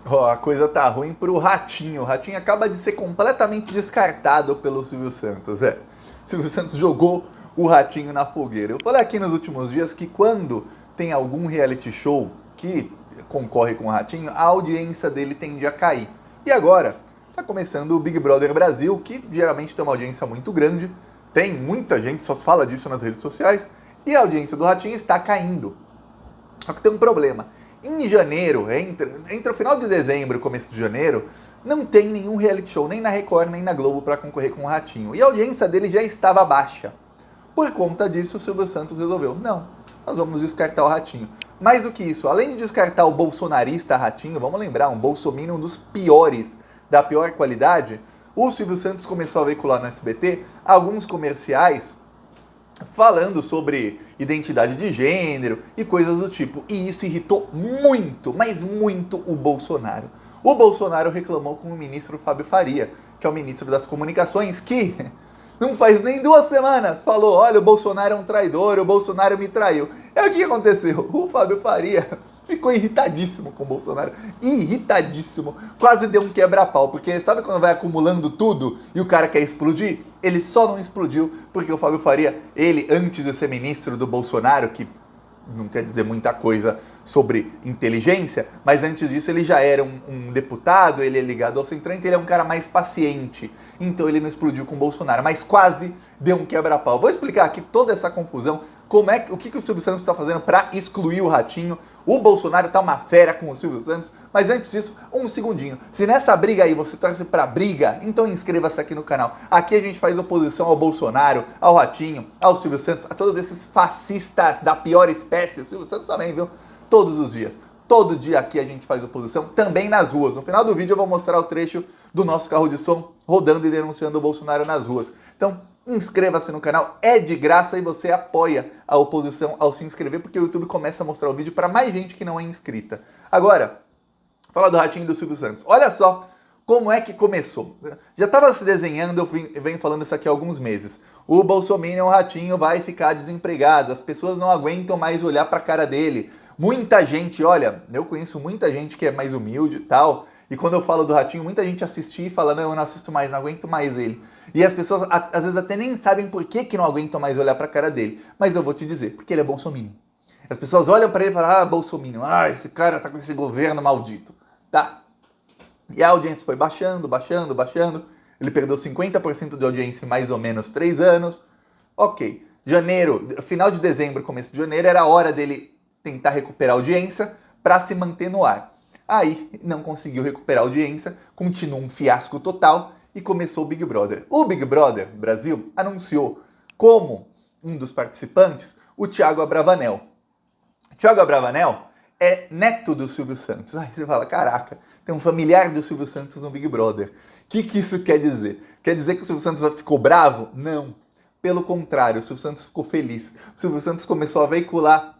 Ó, a coisa tá ruim pro Ratinho. O Ratinho acaba de ser completamente descartado pelo Silvio Santos. Silvio Santos jogou o Ratinho na fogueira. Eu falei aqui nos últimos dias que quando tem algum reality show que concorre com o Ratinho, a audiência dele tende a cair. E agora, tá começando o Big Brother Brasil, que geralmente tem uma audiência muito grande, tem muita gente, só se fala disso nas redes sociais, e a audiência do Ratinho está caindo. Só que tem um problema. Em janeiro, entre o final de dezembro e o começo de janeiro, não tem nenhum reality show, nem na Record, nem na Globo, para concorrer com o Ratinho. E a audiência dele já estava baixa. Por conta disso, o Silvio Santos resolveu, não, nós vamos descartar o Ratinho. Mais do que isso, além de descartar o bolsonarista Ratinho, vamos lembrar, um bolsominion um dos piores, da pior qualidade, o Silvio Santos começou a veicular no SBT alguns comerciais falando sobre identidade de gênero e coisas do tipo. E isso irritou muito, mas muito o Bolsonaro. O Bolsonaro reclamou com o ministro Fábio Faria, que é o ministro das Comunicações, que não faz nem 2 semanas falou: olha, o Bolsonaro é um traidor, o Bolsonaro me traiu. É o que aconteceu? O Fábio Faria ficou irritadíssimo com o Bolsonaro. Irritadíssimo. Quase deu um quebra-pau. Porque sabe quando vai acumulando tudo e o cara quer explodir? Ele só não explodiu porque o Fábio Faria, ele, antes de ser ministro do Bolsonaro, que não quer dizer muita coisa sobre inteligência, mas antes disso ele já era um deputado, ele é ligado ao Centrão, então ele é um cara mais paciente. Então ele não explodiu com o Bolsonaro, mas quase deu um quebra-pau. Vou explicar aqui toda essa confusão, o que o Silvio Santos está fazendo para excluir o Ratinho. O Bolsonaro tá uma fera com o Silvio Santos, mas antes disso, um segundinho. Se nessa briga aí você torce pra briga, então inscreva-se aqui no canal. Aqui a gente faz oposição ao Bolsonaro, ao Ratinho, ao Silvio Santos, a todos esses fascistas da pior espécie. O Silvio Santos também, viu? Todos os dias. Todo dia aqui a gente faz oposição, também nas ruas. No final do vídeo eu vou mostrar o trecho do nosso carro de som rodando e denunciando o Bolsonaro nas ruas. Então, inscreva-se no canal, é de graça e você apoia a oposição ao se inscrever, porque o YouTube começa a mostrar o vídeo para mais gente que não é inscrita. Agora, fala do Ratinho e do Silvio Santos. Olha só como é que começou. Já estava se desenhando, eu venho falando isso aqui há alguns meses. O Bolsominion, o Ratinho, vai ficar desempregado, as pessoas não aguentam mais olhar para a cara dele. Muita gente, olha, eu conheço muita gente que é mais humilde e tal, e quando eu falo do Ratinho, muita gente assistia e fala: não, eu não assisto mais, não aguento mais ele. E as pessoas às vezes até nem sabem por que não aguentam mais olhar para a cara dele. Mas eu vou te dizer, porque ele é bolsominion. As pessoas olham para ele e falam: ah, bolsominion, ah, esse cara tá com esse governo maldito. Tá. E a audiência foi baixando, baixando, baixando. Ele perdeu 50% de audiência em mais ou menos 3 anos. Ok. Janeiro, final de dezembro, começo de janeiro, era a hora dele tentar recuperar a audiência para se manter no ar. Aí não conseguiu recuperar a audiência, continuou um fiasco total e começou o Big Brother. O Big Brother Brasil anunciou como um dos participantes o Thiago Abravanel. Thiago Abravanel é neto do Silvio Santos. Aí você fala: caraca, tem um familiar do Silvio Santos no Big Brother. O que isso quer dizer? Quer dizer que o Silvio Santos ficou bravo? Não. Pelo contrário, o Silvio Santos ficou feliz. O Silvio Santos começou a veicular,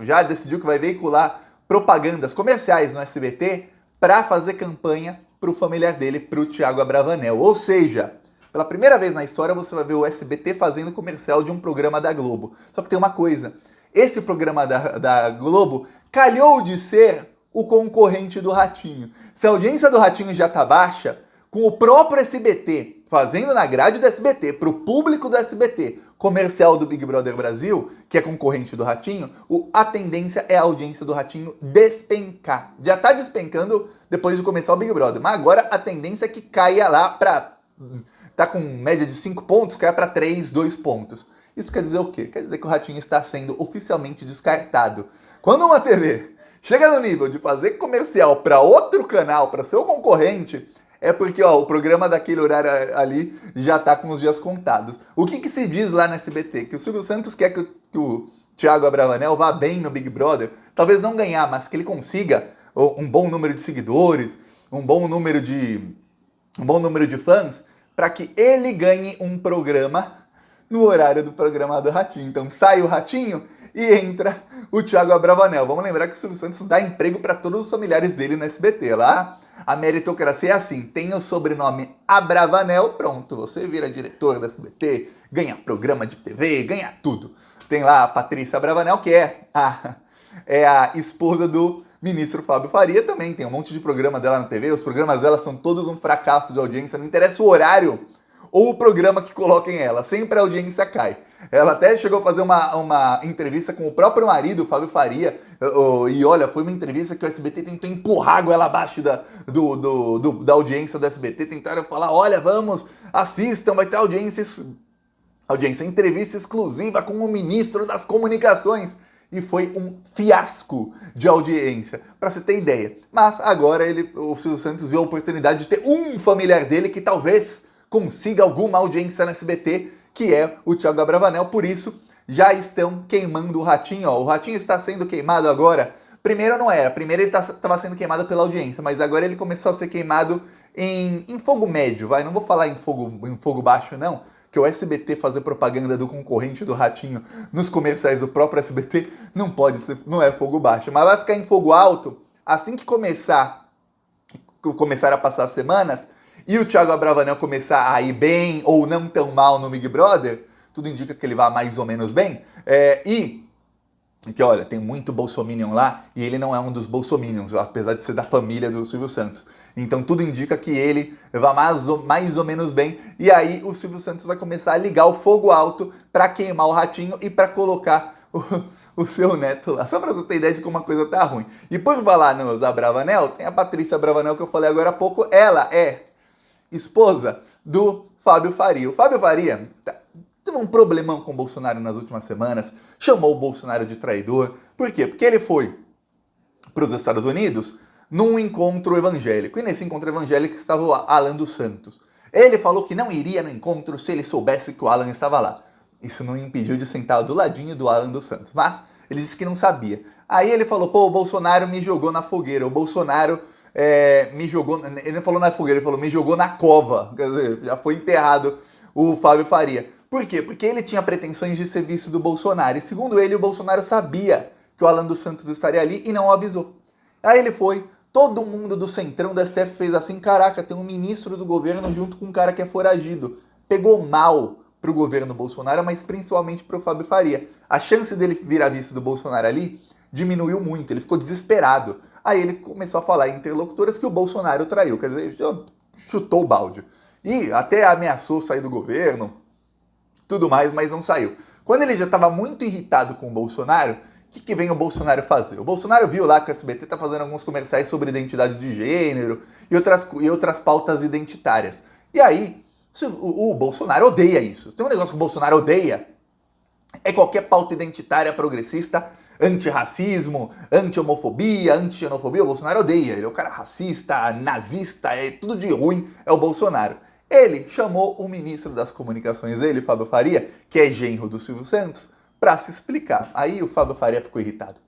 já decidiu que vai veicular propagandas comerciais no SBT para fazer campanha para o familiar dele, para o Thiago Abravanel. Ou seja, pela primeira vez na história você vai ver o SBT fazendo comercial de um programa da Globo. Só que tem uma coisa, esse programa da Globo calhou de ser o concorrente do Ratinho. Se a audiência do Ratinho já tá baixa, com o próprio SBT fazendo na grade do SBT, para o público do SBT, comercial do Big Brother Brasil, que é concorrente do Ratinho, a tendência é a audiência do Ratinho despencar. Já tá despencando depois de começar o Big Brother, mas agora a tendência é que caia lá para... tá com média de 5 pontos, caia para 3, 2 pontos. Isso quer dizer o quê? Quer dizer que o Ratinho está sendo oficialmente descartado. Quando uma TV chega no nível de fazer comercial para outro canal, para seu concorrente, é porque o programa daquele horário ali já está com os dias contados. O que se diz lá no SBT? Que o Silvio Santos quer que o Thiago Abravanel vá bem no Big Brother, talvez não ganhar, mas que ele consiga um bom número de seguidores, um bom número de fãs, para que ele ganhe um programa no horário do programa do Ratinho. Então sai o Ratinho e entra o Thiago Abravanel. Vamos lembrar que o Silvio Santos dá emprego para todos os familiares dele no SBT. Lá a meritocracia é assim: tem o sobrenome Abravanel, pronto, você vira diretor da SBT, ganha programa de TV, ganha tudo. Tem lá a Patrícia Abravanel, que é a esposa do ministro Fábio Faria também tem um monte de programa dela na TV, os programas dela são todos um fracasso de audiência, não interessa o horário ou o programa que coloquem ela, sempre a audiência cai. Ela até chegou a fazer uma entrevista com o próprio marido, Fábio Faria, e olha, foi uma entrevista que o SBT tentou empurrar a goela abaixo da audiência do SBT, tentaram falar, olha, vamos, assistam, vai ter entrevista exclusiva com o ministro das Comunicações. E foi um fiasco de audiência, para você ter ideia. Mas agora o Silvio Santos viu a oportunidade de ter um familiar dele que talvez consiga alguma audiência no SBT, que é o Thiago Abravanel. Por isso, já estão queimando o Ratinho. Ó. O Ratinho está sendo queimado agora. Primeiro não era, primeiro ele estava sendo queimado pela audiência, mas agora ele começou a ser queimado em fogo médio, vai? Não vou falar em fogo baixo, não, que o SBT fazer propaganda do concorrente do Ratinho nos comerciais do próprio SBT não pode ser, não é fogo baixo, mas vai ficar em fogo alto assim que começar a passar as semanas e o Thiago Abravanel começar a ir bem ou não tão mal no Big Brother, tudo indica que ele vai mais ou menos bem, e que olha, tem muito bolsominion lá e ele não é um dos bolsominions, apesar de ser da família do Silvio Santos. Então tudo indica que ele vai mais ou menos bem. E aí o Silvio Santos vai começar a ligar o fogo alto para queimar o Ratinho e para colocar o seu neto lá. Só para você ter ideia de como a coisa tá ruim. E por falar nos Abravanel, tem a Patrícia Abravanel que eu falei agora há pouco. Ela é esposa do Fábio Faria. O Fábio Faria teve um problemão com o Bolsonaro nas últimas semanas. Chamou o Bolsonaro de traidor. Por quê? Porque ele foi para os Estados Unidos num encontro evangélico. E nesse encontro evangélico estava o Alan dos Santos. Ele falou que não iria no encontro se ele soubesse que o Alan estava lá. Isso não impediu de sentar do ladinho do Alan dos Santos. Mas ele disse que não sabia. Aí ele falou, o Bolsonaro me jogou na fogueira. O Bolsonaro me jogou... Ele não falou na fogueira, ele falou, me jogou na cova. Quer dizer, já foi enterrado o Fábio Faria. Por quê? Porque ele tinha pretensões de ser vice do Bolsonaro. E segundo ele, o Bolsonaro sabia que o Alan dos Santos estaria ali e não o avisou. Aí ele foi... Todo mundo do centrão do STF fez assim, caraca, tem um ministro do governo junto com um cara que é foragido. Pegou mal pro governo Bolsonaro, mas principalmente pro Fábio Faria. A chance dele virar vice do Bolsonaro ali diminuiu muito, ele ficou desesperado. Aí ele começou a falar em interlocutoras que o Bolsonaro traiu, quer dizer, chutou o balde. E até ameaçou sair do governo, tudo mais, mas não saiu. Quando ele já estava muito irritado com o Bolsonaro, o que vem o Bolsonaro fazer? O Bolsonaro viu lá que o SBT está fazendo alguns comerciais sobre identidade de gênero e outras pautas identitárias. E aí, o Bolsonaro odeia isso. Tem um negócio que o Bolsonaro odeia, é qualquer pauta identitária progressista, antirracismo, anti-homofobia, anti-xenofobia. O Bolsonaro odeia. Ele é o cara racista, nazista, é tudo de ruim, é o Bolsonaro. Ele chamou o ministro das Comunicações, Fábio Faria, que é genro do Silvio Santos, para se explicar. Aí o Fábio Faria ficou irritado.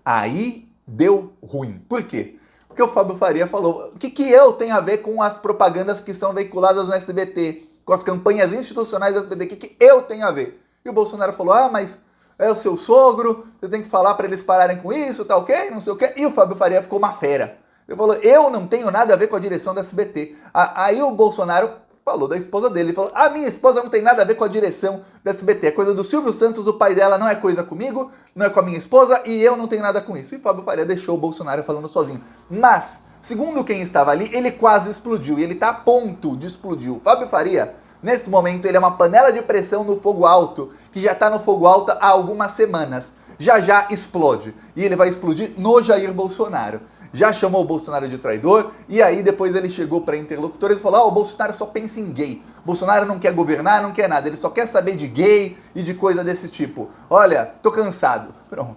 Aí deu ruim. Por quê? Porque o Fábio Faria falou, o que eu tenho a ver com as propagandas que são veiculadas no SBT, com as campanhas institucionais do SBT, o que eu tenho a ver? E o Bolsonaro falou, mas é o seu sogro, você tem que falar para eles pararem com isso, tá ok? Não sei o quê. E o Fábio Faria ficou uma fera. Ele falou, eu não tenho nada a ver com a direção do SBT. Aí o Bolsonaro falou da esposa dele, ele falou, a minha esposa não tem nada a ver com a direção do SBT, é coisa do Silvio Santos, o pai dela não é coisa comigo, não é com a minha esposa e eu não tenho nada com isso. E Fábio Faria deixou o Bolsonaro falando sozinho. Mas, segundo quem estava ali, ele quase explodiu e ele está a ponto de explodir. O Fábio Faria, nesse momento, ele é uma panela de pressão no fogo alto, que já está no fogo alto há algumas semanas. Já explode. E ele vai explodir no Jair Bolsonaro. Já chamou o Bolsonaro de traidor, e aí depois ele chegou para interlocutores e falou, o Bolsonaro só pensa em gay. Bolsonaro não quer governar, não quer nada, ele só quer saber de gay e de coisa desse tipo. Olha, tô cansado. Pronto.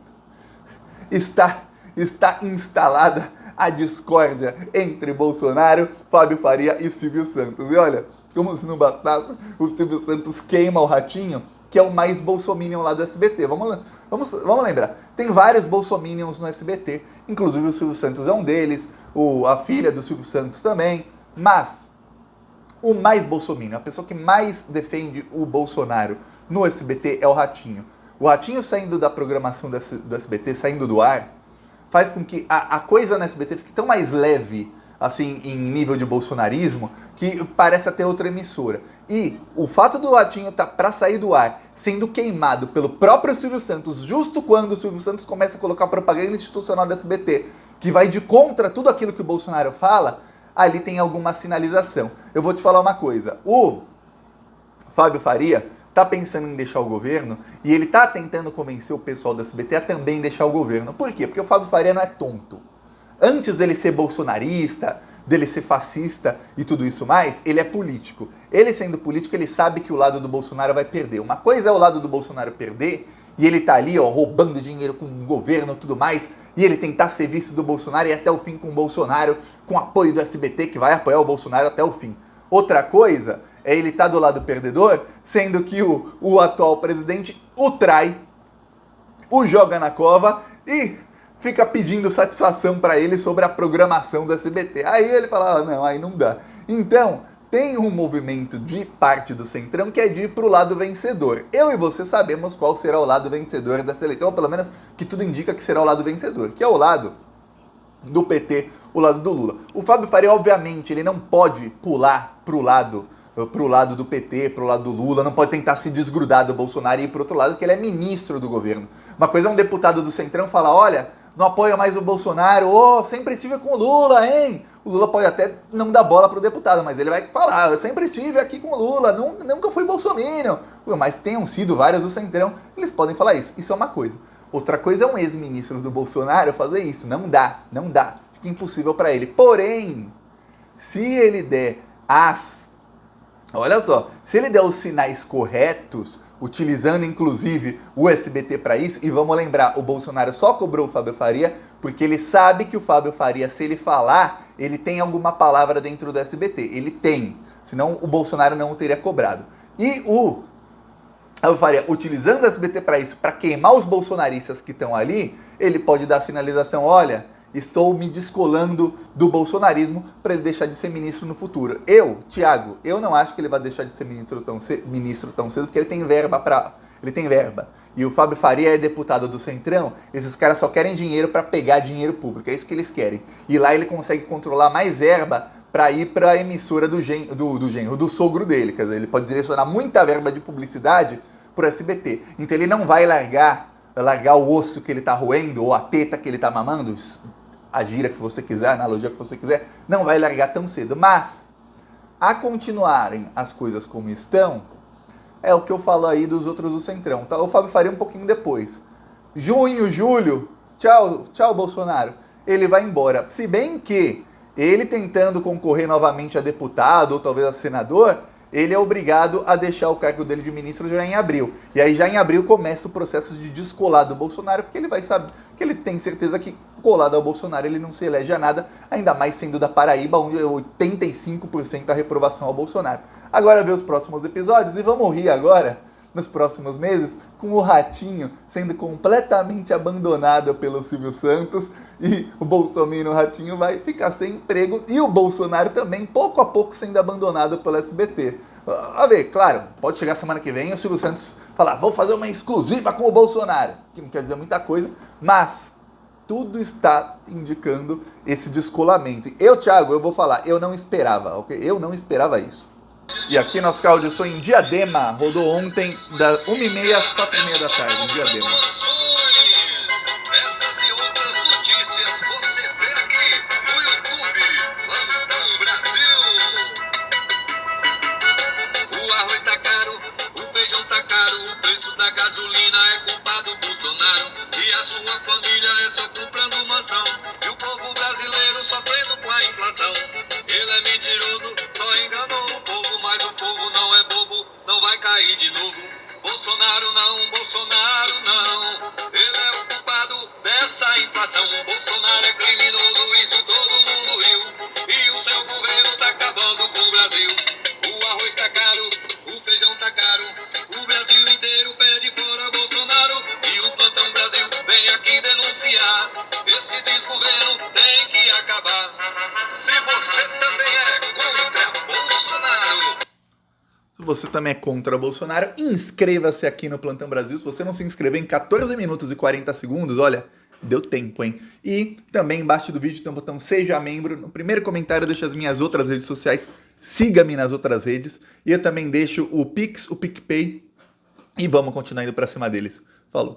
Está instalada a discórdia entre Bolsonaro, Fábio Faria e Silvio Santos. E olha, como se não bastasse, o Silvio Santos queima o Ratinho, que é o mais bolsominion lá do SBT. Vamos lembrar, tem vários bolsominions no SBT, inclusive o Silvio Santos é um deles, a filha do Silvio Santos também, mas o mais bolsominion, a pessoa que mais defende o Bolsonaro no SBT é o Ratinho. O Ratinho saindo da programação do SBT, saindo do ar, faz com que a coisa no SBT fique tão mais leve, assim, em nível de bolsonarismo, que parece até outra emissora. E o fato do Ratinho estar para sair do ar, sendo queimado pelo próprio Silvio Santos, justo quando o Silvio Santos começa a colocar propaganda institucional do SBT, que vai de contra tudo aquilo que o Bolsonaro fala, ali tem alguma sinalização. Eu vou te falar uma coisa, o Fábio Faria tá pensando em deixar o governo e ele tá tentando convencer o pessoal do SBT a também deixar o governo. Por quê? Porque o Fábio Faria não é tonto. Antes dele ser bolsonarista, dele ser fascista e tudo isso mais, ele é político. Ele sendo político, ele sabe que o lado do Bolsonaro vai perder. Uma coisa é o lado do Bolsonaro perder e ele tá ali, ó, roubando dinheiro com o governo e tudo mais, e ele tentar ser vice do Bolsonaro e ir até o fim com o Bolsonaro, com apoio do SBT, que vai apoiar o Bolsonaro até o fim. Outra coisa é ele estar do lado perdedor, sendo que o atual presidente o trai, o joga na cova e fica pedindo satisfação para ele sobre a programação do SBT. Aí ele fala, não, aí não dá. Então, tem um movimento de parte do Centrão que é de ir para o lado vencedor. Eu e você sabemos qual será o lado vencedor dessa eleição, ou pelo menos que tudo indica que será o lado vencedor, que é o lado do PT, o lado do Lula. O Fábio Faria, obviamente, ele não pode pular pro lado do PT, pro lado do Lula, não pode tentar se desgrudar do Bolsonaro e ir pro outro lado, porque ele é ministro do governo. Uma coisa é um deputado do Centrão falar, olha, não apoia mais o Bolsonaro, sempre estive com o Lula, hein? O Lula pode até não dar bola pro deputado, mas ele vai falar, eu sempre estive aqui com o Lula, nunca fui bolsominion. Mas tenham sido vários do Centrão, eles podem falar isso. Isso é uma coisa. Outra coisa é um ex-ministro do Bolsonaro fazer isso. Não dá. Fica impossível para ele. Porém, se ele der se ele der os sinais corretos, utilizando inclusive o SBT para isso, e vamos lembrar, o Bolsonaro só cobrou o Fábio Faria porque ele sabe que o Fábio Faria, se ele falar, ele tem alguma palavra dentro do SBT. Ele tem, senão o Bolsonaro não o teria cobrado. E o Fábio Faria, utilizando o SBT para isso, para queimar os bolsonaristas que estão ali, ele pode dar a sinalização, olha, estou me descolando do bolsonarismo para ele deixar de ser ministro no futuro. Thiago, eu não acho que ele vai deixar de ser ministro tão cedo, porque ele tem verba. E o Fábio Faria é deputado do Centrão, esses caras só querem dinheiro para pegar dinheiro público, é isso que eles querem. E lá ele consegue controlar mais verba para ir para a emissora do sogro dele, quer dizer, ele pode direcionar muita verba de publicidade para o SBT. Então ele não vai largar o osso que ele tá roendo, ou a teta que ele tá mamando, a gíria que você quiser, a analogia que você quiser, não vai largar tão cedo. Mas, a continuarem as coisas como estão, é o que eu falo aí dos outros do Centrão. Tá? O Fábio Faria um pouquinho depois. Junho, julho, tchau Bolsonaro. Ele vai embora. Se bem que ele tentando concorrer novamente a deputado ou talvez a senador, ele é obrigado a deixar o cargo dele de ministro já em abril. E aí já em abril começa o processo de descolar do Bolsonaro, porque ele vai saber, que ele tem certeza que colado ao Bolsonaro ele não se elege a nada, ainda mais sendo da Paraíba, onde é 85% da reprovação ao Bolsonaro. Agora vê os próximos episódios e vamos rir agora, nos próximos meses, com o Ratinho sendo completamente abandonado pelo Silvio Santos e o Bolsonaro Ratinho vai ficar sem emprego e o Bolsonaro também, pouco a pouco, sendo abandonado pelo SBT. A ver, claro, pode chegar semana que vem e o Silvio Santos falar, vou fazer uma exclusiva com o Bolsonaro, que não quer dizer muita coisa, mas tudo está indicando esse descolamento. Thiago, eu vou falar, eu não esperava, ok? Eu não esperava isso. E aqui nosso carro de som em Diadema, rodou ontem das 1h30 às 4h30 da tarde, em Diadema. Essas e outras notícias você vê aqui no YouTube, Plantão Brasil. O arroz tá caro, o feijão tá caro, o preço da gasolina é culpa do Bolsonaro. E a sua família é só comprando mansão. E o povo brasileiro sofrendo com a inflação. Ele é mentiroso, só enganou o povo, mas o povo não é bobo, não vai cair de novo. Bolsonaro não, ele é o culpado dessa inflação. Bolsonaro é criminoso, isso todo mundo viu. E o seu governo tá acabando com o Brasil. O arroz tá caro, o feijão tá caro, o Brasil inteiro pede fora Bolsonaro. E o Plantão Brasil vem aqui denunciar, esse desgoverno tem que acabar. Se você também é contra Bolsonaro, se você também é contra Bolsonaro, inscreva-se aqui no Plantão Brasil. Se você não se inscreveu em 14 minutos e 40 segundos, olha, deu tempo, hein? E também embaixo do vídeo tem um botão Seja Membro. No primeiro comentário deixa as minhas outras redes sociais. Siga-me nas outras redes. E eu também deixo o Pix, o PicPay. E vamos continuar indo pra cima deles.